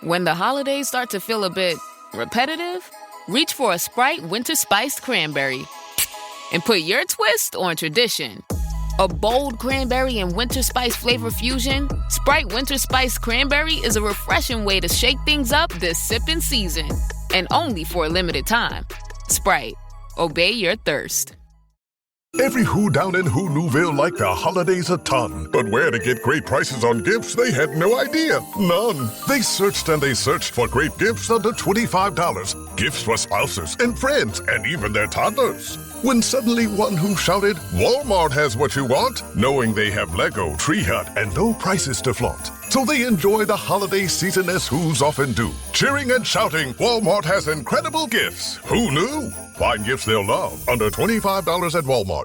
When the holidays start to feel a bit repetitive, reach for a Sprite Winter Spiced Cranberry and put your twist on tradition. A bold cranberry and winter spice flavor fusion, Sprite Winter Spiced Cranberry is a refreshing way to shake things up this sipping season. And only for a limited time. Sprite. Obey your thirst. Every Who down in Who Newville liked the holidays a ton. But where to get great prices on gifts, they had no idea. None. They searched and they searched for great gifts under $25. Gifts for spouses and friends and even their toddlers. When suddenly one Who shouted, Walmart has what you want, knowing they have Lego, Tree Hut, and low prices to flaunt. So they enjoy the holiday season as Who's often do. Cheering and shouting, Walmart has incredible gifts. Who knew? Find gifts they'll love under $25 at Walmart.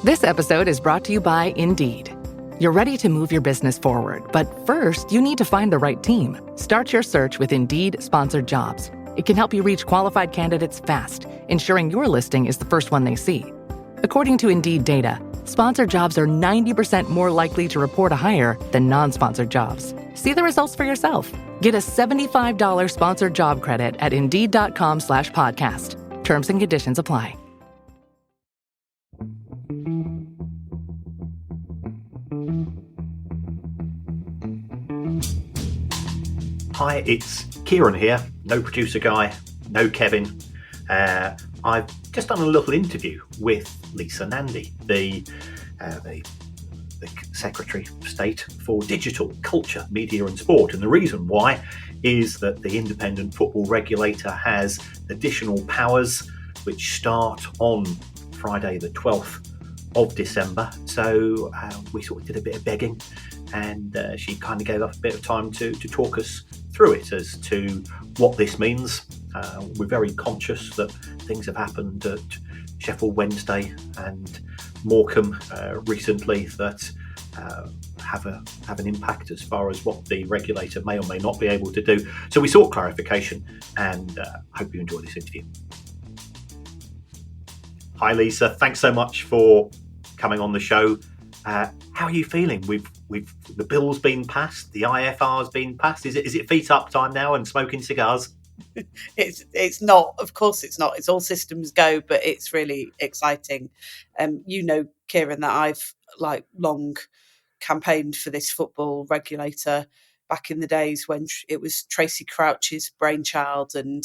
This episode is brought to you by Indeed. You're ready to move your business forward, but first, you need to find the right team. Start your search with Indeed-sponsored jobs. It can help you reach qualified candidates fast, ensuring your listing is the first one they see. According to Indeed data, sponsored jobs are 90% more likely to report a hire than non-sponsored jobs. See the results for yourself. Get a $75 sponsored job credit at Indeed.com/podcast. Terms and conditions apply. Hi, it's Kieran here. No producer guy, no Kevin. I've just done a little interview with Lisa Nandy, the Secretary of State for Digital, Culture, Media and Sport. And the reason why is that the Independent Football Regulator has additional powers which start on Friday the 12th of December. So we sort of did a bit of begging, and she kind of gave us a bit of time to talk us through it as to what this means. We're very conscious that things have happened at Sheffield Wednesday and Morecambe recently that have an impact as far as what the regulator may or may not be able to do. So we sought clarification, and hope you enjoy this interview. Hi Lisa, thanks so much for coming on the show. How are you feeling? We've the bill's been passed, the IFR's been passed. Is it feet up time now and smoking cigars? It's not, of course it's not. It's all systems go, but it's really exciting. Kieran, that I've long campaigned for this football regulator back in the days when it was Tracy Crouch's brainchild, and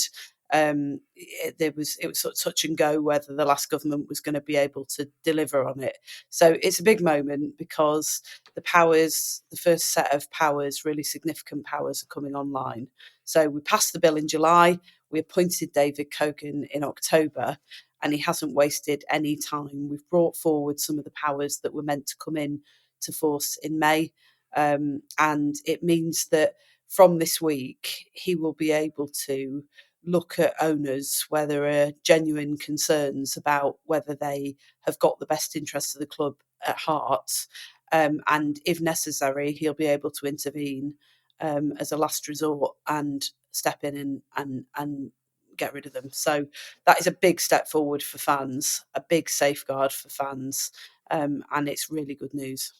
it was sort of touch and go whether the last government was going to be able to deliver on it. So it's a big moment because the first set of powers, really significant powers, are coming online. So we passed the bill in July, we appointed David Cogan in October, and he hasn't wasted any time. We've brought forward some of the powers that were meant to come in to force in May, and it means that from this week he will be able to look at owners where there are genuine concerns about whether they have got the best interests of the club at heart, and if necessary he'll be able to intervene as a last resort and step in and get rid of them. So that is a big step forward for fans, a big safeguard for fans, and it's really good news.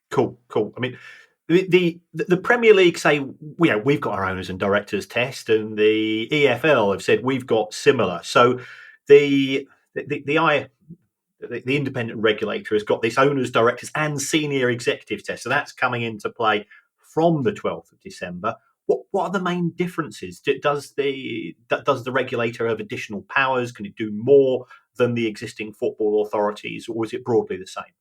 Cool. I mean, the Premier League say, we've got our owners and directors test, and the EFL have said we've got similar. So the independent regulator has got this owners, directors and senior executive test. So that's coming into play from the 12th of December. What are the main differences? Does the regulator have additional powers? Can it do more than the existing football authorities, or is it broadly the same?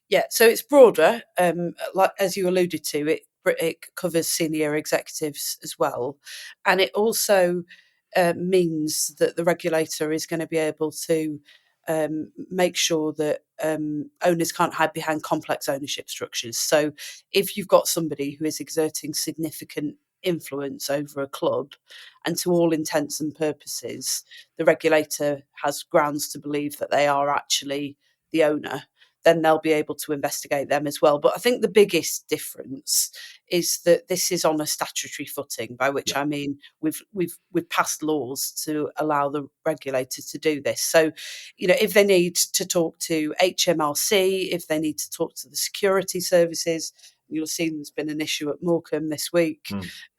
Yeah, so it's broader. As you alluded to, it covers senior executives as well, and it also means that the regulator is going to be able to make sure that owners can't hide behind complex ownership structures. So if you've got somebody who is exerting significant influence over a club, and to all intents and purposes the regulator has grounds to believe that they are actually the owner, then they'll be able to investigate them as well. But I think the biggest difference is that this is on a statutory footing, by which I mean we've passed laws to allow the regulator to do this. So, if they need to talk to HMRC, if they need to talk to the security services, you'll have seen there's been an issue at Morecambe this week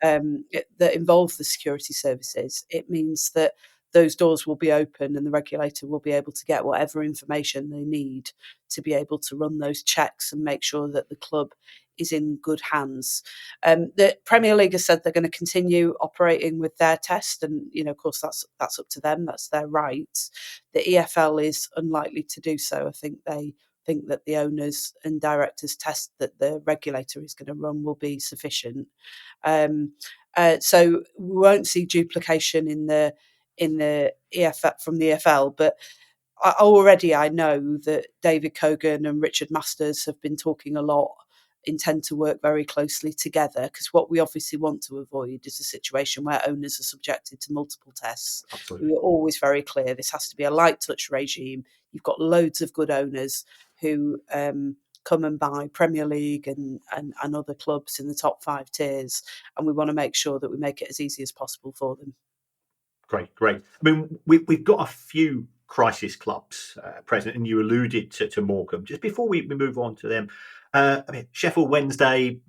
that involved the security services. It means that those doors will be open and the regulator will be able to get whatever information they need to be able to run those checks and make sure that the club is in good hands. The Premier League has said they're going to continue operating with their test, and of course that's up to them. That's their right. The EFL is unlikely to do so. I think they think that the owners and directors test that the regulator is going to run will be sufficient. So we won't see duplication in the EFL from the EFL, but I know that David Cogan and Richard Masters have been talking a lot, intend to work very closely together, because what we obviously want to avoid is a situation where owners are subjected to multiple tests. Absolutely. We were always very clear this has to be a light touch regime. You've got loads of good owners who come and buy Premier League and other clubs in the top 5 tiers, and we want to make sure that we make it as easy as possible for them. Great. I mean, we've got a few crisis clubs present, and you alluded to Morecambe. Just before we move on to them, Sheffield Wednesday,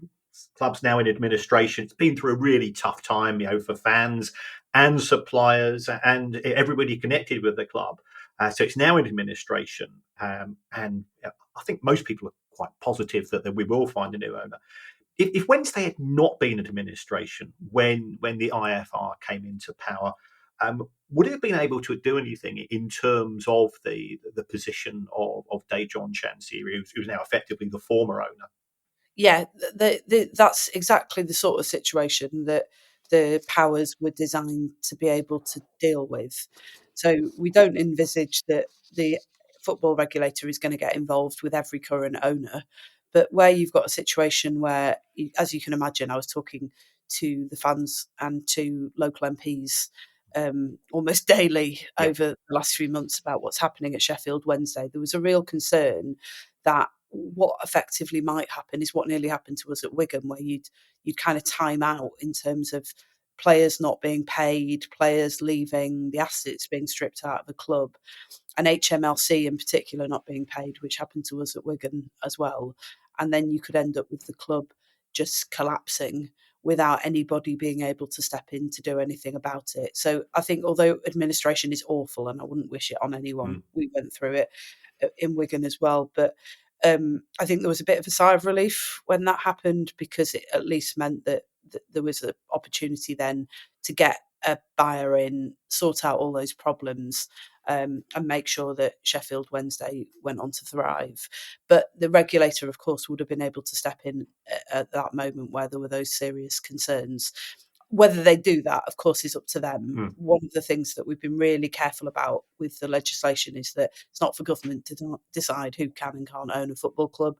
club's now in administration. It's been through a really tough time, for fans and suppliers and everybody connected with the club. So it's now in administration, and I think most people are quite positive that we will find a new owner. If Wednesday had not been in administration when the IFR came into power, would it have been able to do anything in terms of the position of Dejan Chansiri, who's now effectively the former owner? Yeah, that's exactly the sort of situation that the powers were designed to be able to deal with. So we don't envisage that the football regulator is going to get involved with every current owner, but where you've got a situation where, as you can imagine, I was talking to the fans and to local MPs almost daily over the last few months about what's happening at Sheffield Wednesday. There was a real concern that what effectively might happen is what nearly happened to us at Wigan, where you'd kind of time out in terms of players not being paid, players leaving, the assets being stripped out of the club, and HMLC in particular not being paid, which happened to us at Wigan as well. And then you could end up with the club just collapsing without anybody being able to step in to do anything about it. So I think although administration is awful, and I wouldn't wish it on anyone, we went through it in Wigan as well, but I think there was a bit of a sigh of relief when that happened, because it at least meant that there was an opportunity then to get a buyer in, sort out all those problems, and make sure that Sheffield Wednesday went on to thrive. But the regulator, of course, would have been able to step in at that moment where there were those serious concerns. Whether they do that, of course, is up to them. One of the things that we've been really careful about with the legislation is that it's not for government to decide who can and can't own a football club.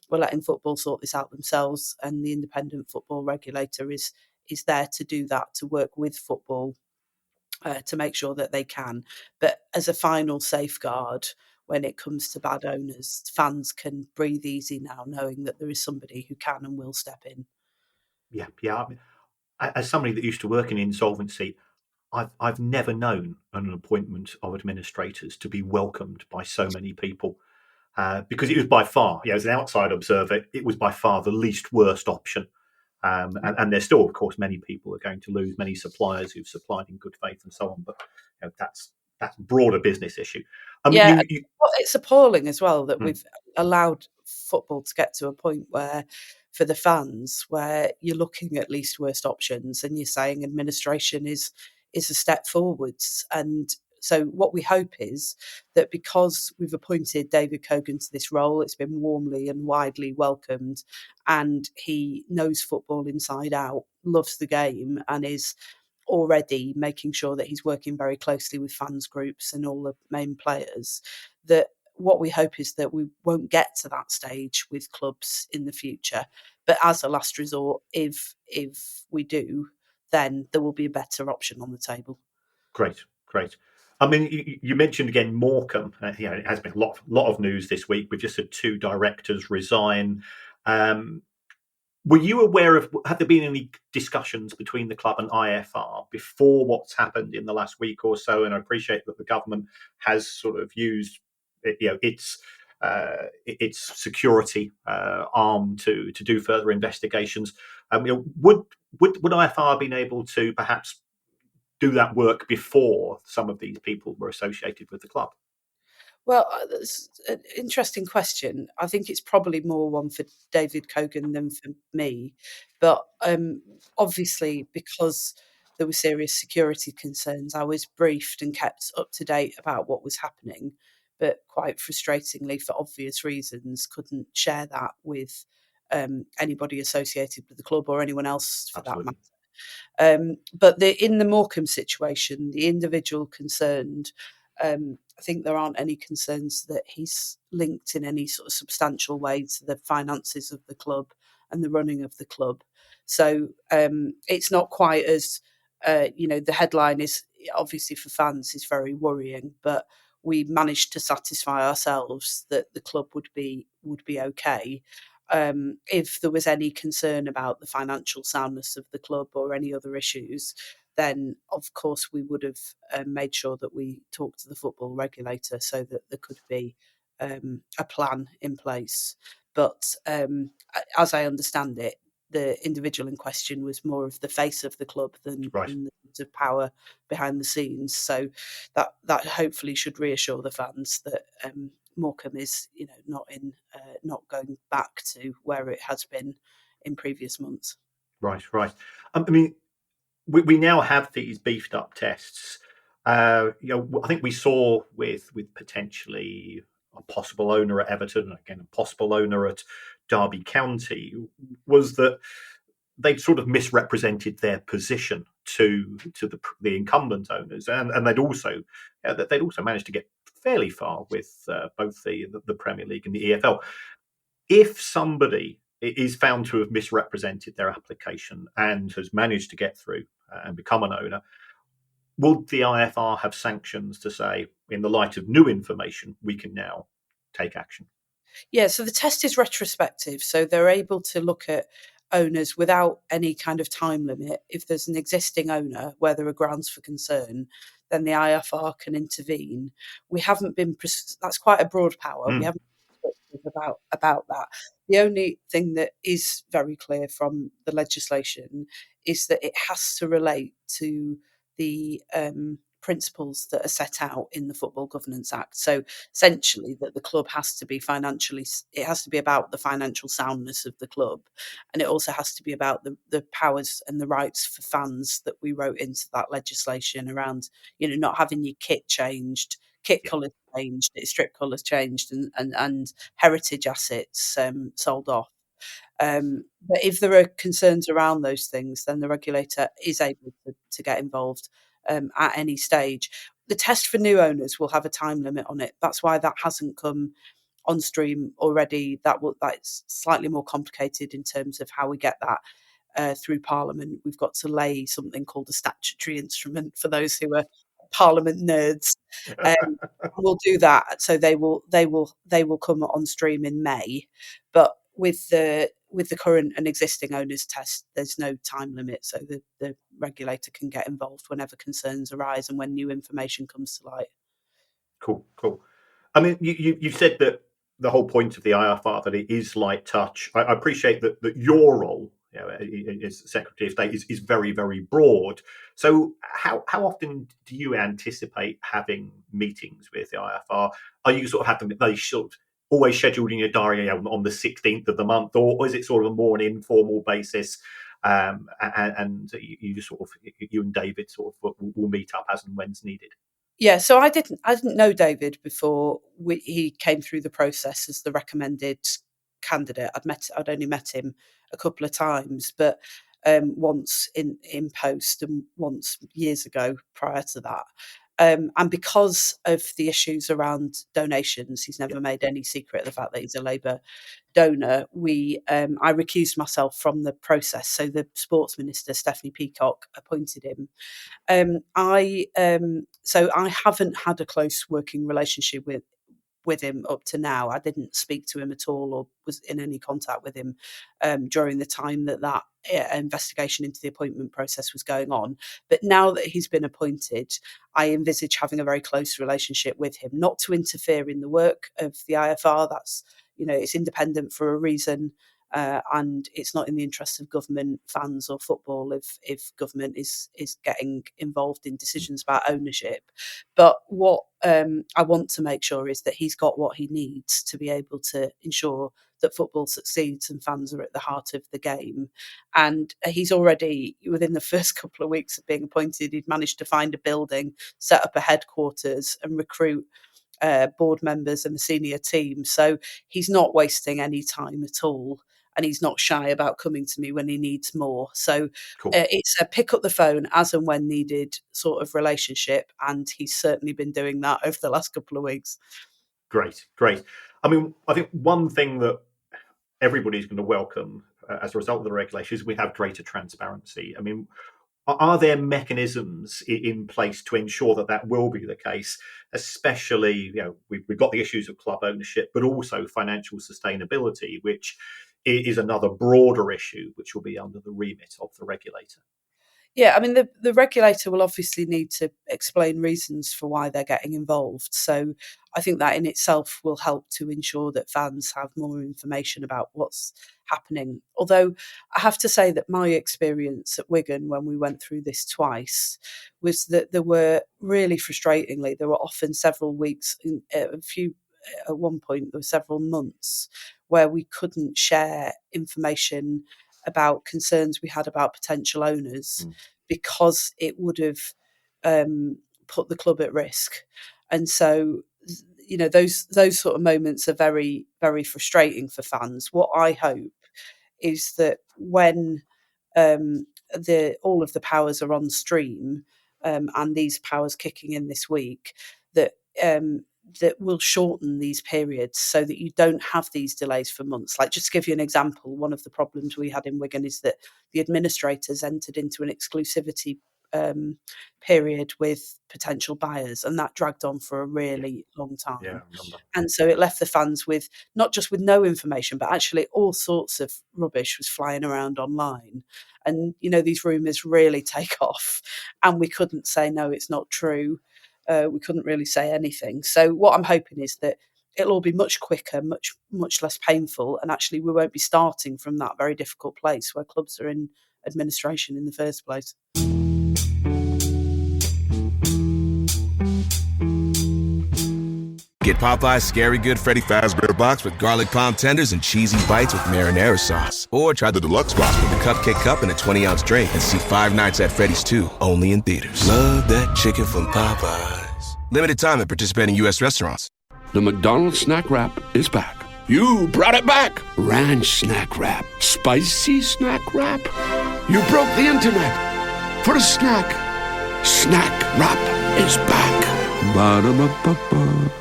We're letting football sort this out themselves, and the Independent Football Regulator is there to do that, to work with football to make sure that they can. But as a final safeguard, when it comes to bad owners, fans can breathe easy now, knowing that there is somebody who can and will step in. Yeah. I mean, as somebody that used to work in insolvency, I've never known an appointment of administrators to be welcomed by so many people, because it was by far, as an outside observer, it was by far the least worst option. And there's still, of course, many people are going to lose, many suppliers who've supplied in good faith and so on. But that's a broader business issue. I mean, It's appalling as well that we've allowed football to get to a point where, for the fans, where you're looking at least worst options and you're saying administration is a step forwards. And so what we hope is that because we've appointed David Cogan to this role, it's been warmly and widely welcomed, and he knows football inside out, loves the game, and is already making sure that he's working very closely with fans groups and all the main players, that what we hope is that we won't get to that stage with clubs in the future. But as a last resort, if we do, then there will be a better option on the table. Great. I mean, you mentioned again Morecambe. It has been a lot of news this week. We've just had 2 directors resign. Were you aware of? Have there been any discussions between the club and IFR before what's happened in the last week or so? And I appreciate that the government has sort of used, its its security arm to do further investigations. Would IFR have been able to perhaps do that work before some of these people were associated with the club? Well, that's an interesting question. I think it's probably more one for David Cogan than for me. But obviously, because there were serious security concerns, I was briefed and kept up to date about what was happening. But quite frustratingly, for obvious reasons, couldn't share that with anybody associated with the club or anyone else for that Absolutely. matter. But in the Morecambe situation, the individual concerned, I think there aren't any concerns that he's linked in any sort of substantial way to the finances of the club and the running of the club. So it's not quite as, the headline is obviously for fans is very worrying, but we managed to satisfy ourselves that the club would be okay. If there was any concern about the financial soundness of the club or any other issues, then of course we would have made sure that we talked to the football regulator so that there could be a plan in place. But as I understand it, the individual in question was more of the face of the club Right. than the sort of power behind the scenes. So that hopefully should reassure the fans that Morecambe is, not going back to where it has been in previous months. Right. Right. I mean, we now have these beefed up tests. I think we saw with potentially a possible owner at Everton, again a possible owner at Derby County, was that they'd sort of misrepresented their position to the incumbent owners, and they'd also managed to get fairly far with both the Premier League and the EFL. If somebody is found to have misrepresented their application and has managed to get through and become an owner, will the IFR have sanctions to say, in the light of new information, we can now take action? Yeah, so the test is retrospective, so they're able to look at owners without any kind of time limit. If there's an existing owner where there are grounds for concern, then the IFR can intervene. We haven't been that's quite a broad power. We Mm, haven't been prescriptive about that. The only thing that is very clear from the legislation is that it has to relate to the principles that are set out in the Football Governance Act. So essentially that the club has to be it has to be about the financial soundness of the club, and it also has to be about the powers and the rights for fans that we wrote into that legislation around, not having your kit changed, kit yeah, colours changed, strip colours changed, and heritage assets sold off. But if there are concerns around those things, then the regulator is able to get involved at any stage. The test for new owners will have a time limit on it. That's why that hasn't come on stream already. That's slightly more complicated in terms of how we get that through Parliament. We've got to lay something called a statutory instrument for those who are Parliament nerds. We'll do that. So they will come on stream in May, but with the current and existing owners test, there's no time limit, so the regulator can get involved whenever concerns arise and when new information comes to light. cool, cool. I mean, you said that the whole point of the IFR that it is light touch. I appreciate that your role, as Secretary of State, is very very broad. So how often do you anticipate having meetings with the IFR? Are you sort of having they sort of always scheduled in your diary on the 16th of the month, or is it sort of a more an informal basis? And you just sort of you and David sort of will meet up as and when's needed. Yeah, so I didn't know David before he came through the process as the recommended candidate. I'd only met him a couple of times, but once in post and once years ago prior to that. And because of the issues around donations, he's never made any secret of the fact that he's a Labour donor. I recused myself from the process, so the Sports Minister Stephanie Peacock appointed him. I haven't had a close working relationship with him up to now. I didn't speak to him at all or was in any contact with him during the time that investigation into the appointment process was going on. But now that he's been appointed, I envisage having a very close relationship with him, not to interfere in the work of the IFR. That's, it's independent for a reason. And it's not in the interest of government, fans or football if government is getting involved in decisions about ownership. But what I want to make sure is that he's got what he needs to be able to ensure that football succeeds and fans are at the heart of the game. And he's already, within the first couple of weeks of being appointed, he'd managed to find a building, set up a headquarters and recruit board members and the senior team. So he's not wasting any time at all. And he's not shy about coming to me when he needs more. So Cool. It's a pick up the phone as and when needed sort of relationship. And he's certainly been doing that over the last couple of weeks. Great. I mean, I think one thing that everybody's going to welcome as a result of the regulations is we have greater transparency. I mean, are there mechanisms in place to ensure that will be the case? Especially, we've got the issues of club ownership, but also financial sustainability, which is another broader issue, which will be under the remit of the regulator. Yeah, I mean, the regulator will obviously need to explain reasons for why they're getting involved. So I think that in itself will help to ensure that fans have more information about what's happening. Although I have to say that my experience at Wigan when we went through this twice was that there were really frustratingly, there were often several weeks, at one point there were several months where we couldn't share information about concerns we had about potential owners because it would have put the club at risk. And so, those sort of moments are very, very frustrating for fans. What I hope is that when all of the powers are on stream and these powers kicking in this week, that will shorten these periods so that you don't have these delays for months. Like, just to give you an example, one of the problems we had in Wigan is that the administrators entered into an exclusivity period with potential buyers, and that dragged on for a really long time. Yeah, I remember. And so it left the fans with not just with no information, but actually all sorts of rubbish was flying around online. And, these rumours really take off, and we couldn't say, no, it's not true. We couldn't really say anything. So what I'm hoping is that it'll all be much quicker, much less painful, and actually we won't be starting from that very difficult place where clubs are in administration in the first place. Get Popeye's Scary Good Freddy Fazbear Box with garlic palm tenders and cheesy bites with marinara sauce. Or try the deluxe box with the Cupcake Cup and a 20-ounce drink and see Five Nights at Freddy's 2, only in theaters. Love that chicken from Popeyes. Limited time at participating U.S. restaurants. The McDonald's Snack Wrap is back. You brought it back. Ranch Snack Wrap. Spicy Snack Wrap. You broke the internet for a snack. Snack Wrap is back. Ba-da-ba-ba-ba.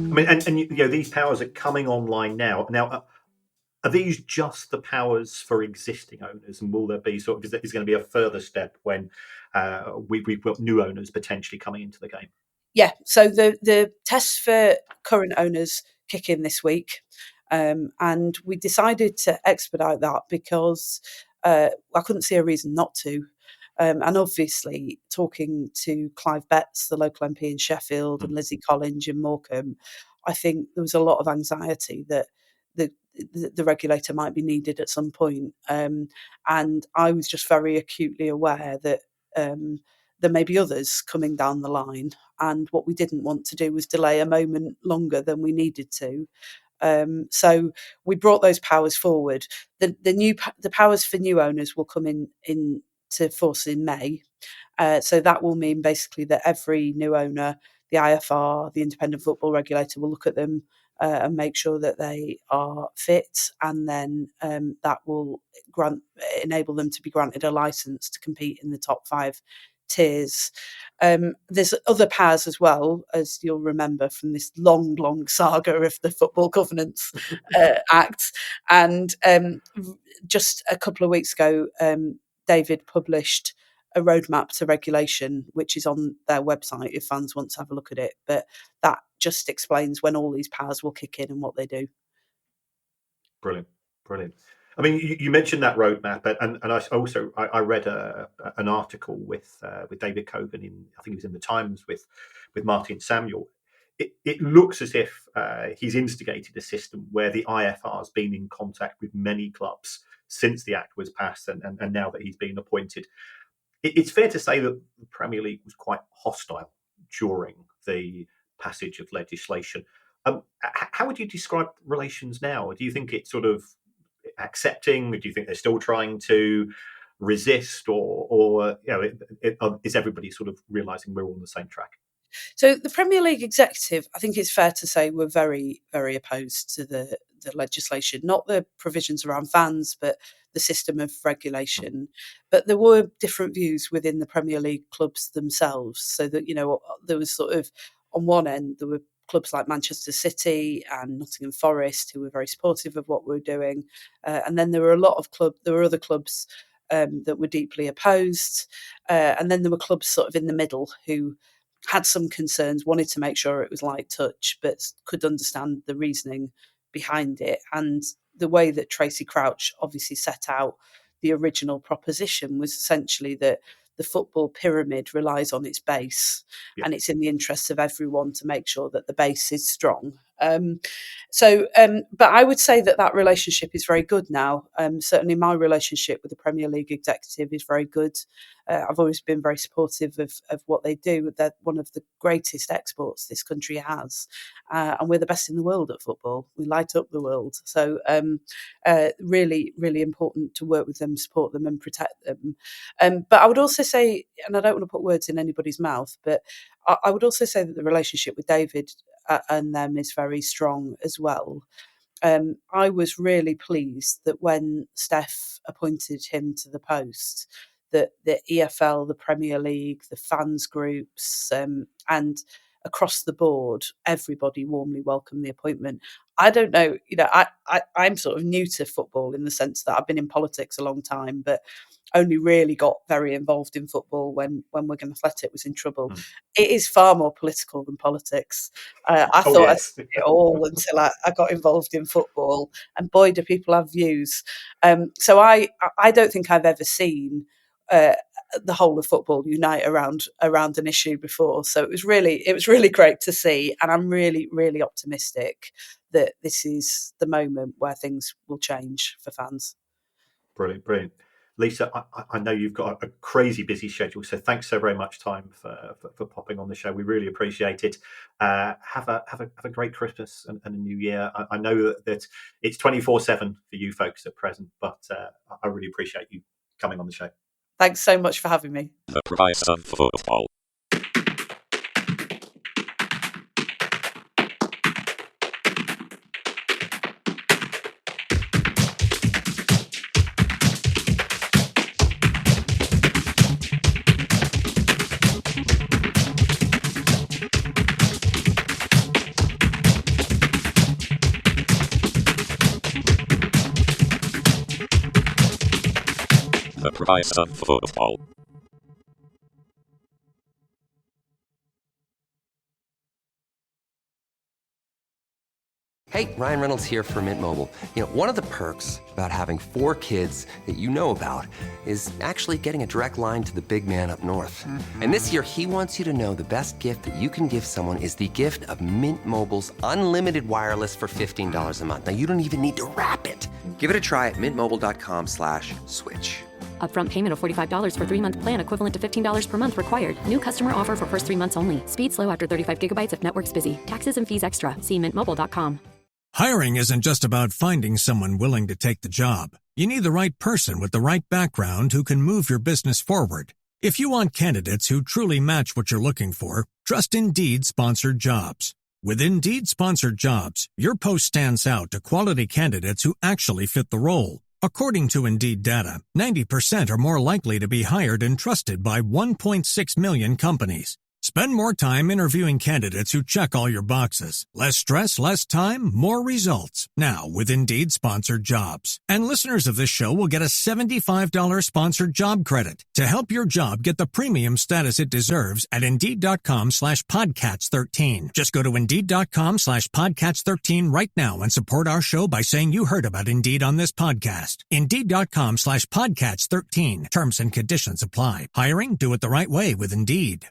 I mean, and these powers are coming online now. Now, are these just the powers for existing owners, and will there be is going to be a further step when we've got new owners potentially coming into the game? Yeah. So the tests for current owners kick in this week, and we decided to expedite that because I couldn't see a reason not to. And obviously, talking to Clive Betts, the local MP in Sheffield, and Lizzie Collins in Morecambe, I think there was a lot of anxiety that the regulator might be needed at some point. And I was just very acutely aware that there may be others coming down the line. And what we didn't want to do was delay a moment longer than we needed to. So we brought those powers forward. The powers for new owners will come in to force in May. So that will mean basically that every new owner, the IFR, the Independent Football Regulator, will look at them and make sure that they are fit, and then that will enable them to be granted a licence to compete in the top 5 tiers. There's other powers as well, as you'll remember from this long saga of the Football Governance Act. And just a couple of weeks ago, David published roadmap to regulation, which is on their website if fans want to have a look at it. But that just explains when all these powers will kick in and what they do. Brilliant, brilliant. I mean, you mentioned that roadmap, and I read an article with David Cogan I think it was in the Times with Martin Samuel. It looks as if he's instigated a system where the IFR has been in contact with many clubs since the Act was passed, and now that he's been appointed. It's fair to say that the Premier League was quite hostile during the passage of legislation. How would you describe relations now? Do you think it's sort of accepting? Do you think they're still trying to resist, or is everybody sort of realising we're all on the same track? So the Premier League executive, I think it's fair to say, were very, very opposed to the legislation, not the provisions around fans, but the system of regulation. But there were different views within the Premier League clubs themselves. So that, there was sort of, on one end, there were clubs like Manchester City and Nottingham Forest who were very supportive of what we were doing. And then there were other clubs that were deeply opposed. And then there were clubs sort of in the middle who had some concerns, wanted to make sure it was light touch, but could understand the reasoning behind it. And the way that Tracy Crouch obviously set out the original proposition was essentially that the football pyramid relies on its base, and it's in the interests of everyone to make sure that the base is strong. But I would say that relationship is very good now. Certainly my relationship with the Premier League executive is very good. I've always been very supportive of what they do. They're one of the greatest exports this country has. And we're the best in the world at football. We light up the world. So really, really important to work with them, support them and protect them. But I would also say, and I don't want to put words in anybody's mouth, but I would also say that the relationship with David and them is very strong as well. I was really pleased that when Steph appointed him to the post, that the EFL, the Premier League, the fans groups, and across the board, everybody warmly welcomed the appointment. I don't know, I'm sort of new to football in the sense that I've been in politics a long time, but only really got very involved in football when Wigan Athletic was in trouble. It is far more political than politics. I thought I'd see it all until I got involved in football, and boy, do people have views. So I don't think I've ever seen the whole of football unite around an issue before. So it was really great to see, and I'm really, really optimistic that this is the moment where things will change for fans. Brilliant. Lisa, I know you've got a crazy busy schedule, so thanks so very much for popping on the show. We really appreciate it. Have a great Christmas and a New Year. I know that it's 24/7 for you folks at present, but I really appreciate you coming on the show. Thanks so much for having me. The price of football. The price of football. Hey, Ryan Reynolds here for Mint Mobile. One of the perks about having 4 kids that you know about is actually getting a direct line to the big man up north. Mm-hmm. And this year, he wants you to know the best gift that you can give someone is the gift of Mint Mobile's unlimited wireless for $15 a month. Now, you don't even need to wrap it. Give it a try at mintmobile.com/switch. Upfront payment of $45 for 3-month plan equivalent to $15 per month required. New customer offer for first 3 months only. Speed slow after 35 gigabytes if network's busy. Taxes and fees extra. See mintmobile.com. Hiring isn't just about finding someone willing to take the job. You need the right person with the right background who can move your business forward. If you want candidates who truly match what you're looking for, trust Indeed Sponsored Jobs. With Indeed Sponsored Jobs, your post stands out to quality candidates who actually fit the role. According to Indeed data, 90% are more likely to be hired and trusted by 1.6 million companies. Spend more time interviewing candidates who check all your boxes. Less stress, less time, more results. Now with Indeed Sponsored Jobs. And listeners of this show will get a $75 sponsored job credit to help your job get the premium status it deserves at Indeed.com/Podcats13. Just go to Indeed.com/Podcats13 right now and support our show by saying you heard about Indeed on this podcast. Indeed.com/Podcats13. Terms and conditions apply. Hiring? Do it the right way with Indeed.